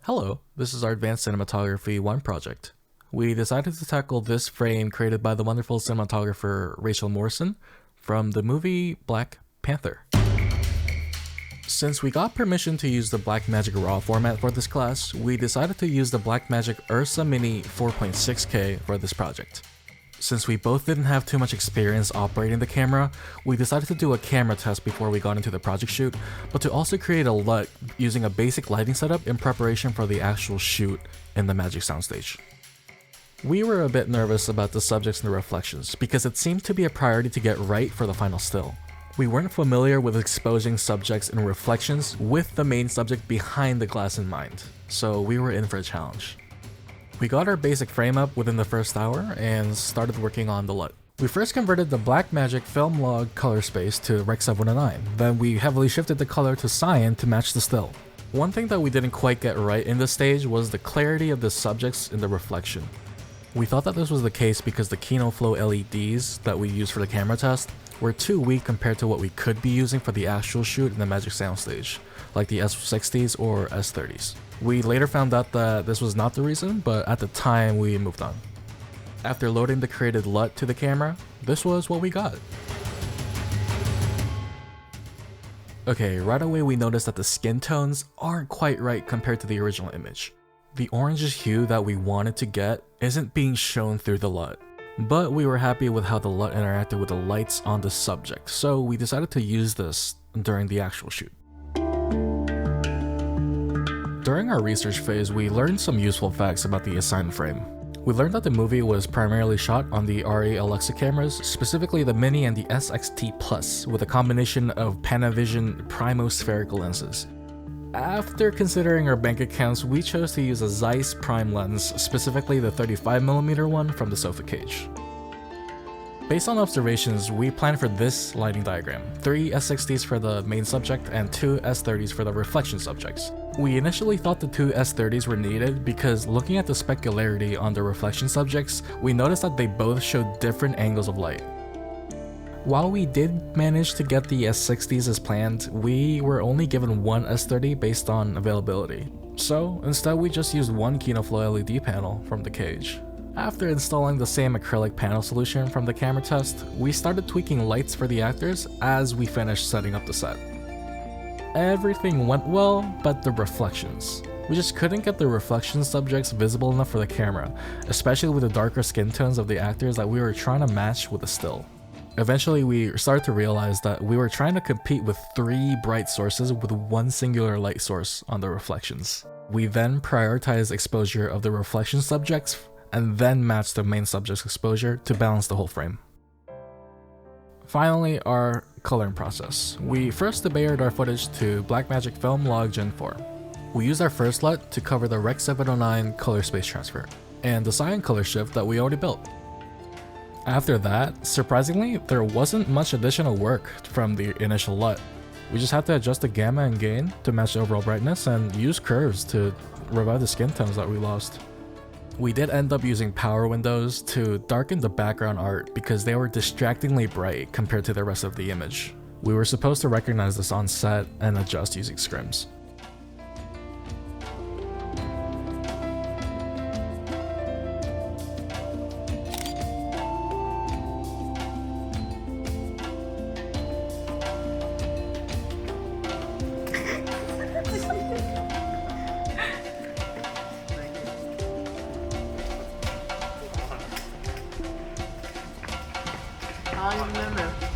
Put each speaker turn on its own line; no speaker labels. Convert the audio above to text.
Hello, this is our Advanced Cinematography 1 project. We decided to tackle this frame created by the wonderful cinematographer Rachel Morrison from the movie Black Panther. Since we got permission to use the Blackmagic RAW format for this class, we decided to use the Blackmagic Ursa Mini 4.6K for this project. Since we both didn't have too much experience operating the camera, we decided to do a camera test before we got into the project shoot, but to also create a LUT using a basic lighting setup in preparation for the actual shoot in the Magic soundstage. We were a bit nervous about the subjects and the reflections, because it seemed to be a priority to get right for the final still. We weren't familiar with exposing subjects and reflections with the main subject behind the glass in mind, so we were in for a challenge. We got our basic frame up within the first hour and started working on the LUT. We first converted the Blackmagic film log color space to Rec 709, then we heavily shifted the color to cyan to match the still. One thing that we didn't quite get right in this stage was the clarity of the subjects in the reflection. We thought that this was the case because the Kino Flow LEDs that we used for the camera test were too weak compared to what we could be using for the actual shoot in the Magic soundstage, like the S60s or S30s. We later found out that this was not the reason, but at the time we moved on. After loading the created LUT to the camera, this was what we got. Okay, right away we noticed that the skin tones aren't quite right compared to the original image. The orangish hue that we wanted to get isn't being shown through the LUT, but we were happy with how the LUT interacted with the lights on the subject, so we decided to use this during the actual shoot. During our research phase, we learned some useful facts about the assigned frame. We learned that the movie was primarily shot on the RE Alexa cameras, specifically the Mini and the SXT Plus, with a combination of Panavision Primo-spherical lenses. After considering our bank accounts, we chose to use a Zeiss prime lens, specifically the 35mm one from the sofa cage. Based on observations, we planned for this lighting diagram: 3 S60s for the main subject and 2 S30s for the reflection subjects. We initially thought the 2 S30s were needed because looking at the specularity on the reflection subjects, we noticed that they both showed different angles of light. While we did manage to get the S60s as planned, we were only given one S30 based on availability. So instead we just used one Kino Flow LED panel from the cage. After installing the same acrylic panel solution from the camera test, we started tweaking lights for the actors as we finished setting up the set. Everything went well, but the reflections. We just couldn't get the reflection subjects visible enough for the camera, especially with the darker skin tones of the actors that we were trying to match with the still. Eventually, we started to realize that we were trying to compete with 3 bright sources with one singular light source on the reflections. We then prioritized exposure of the reflection subjects and then matched the main subject's exposure to balance the whole frame. Finally, our coloring process. We first debayered our footage to Blackmagic Film Log Gen 4. We used our first LUT to cover the Rec 709 color space transfer, and the cyan color shift that we already built. After that, surprisingly, there wasn't much additional work from the initial LUT. We just had to adjust the gamma and gain to match the overall brightness and use curves to revive the skin tones that we lost. We did end up using power windows to darken the background art because they were distractingly bright compared to the rest of the image. We were supposed to recognize this on set and adjust using scrims.
I remember.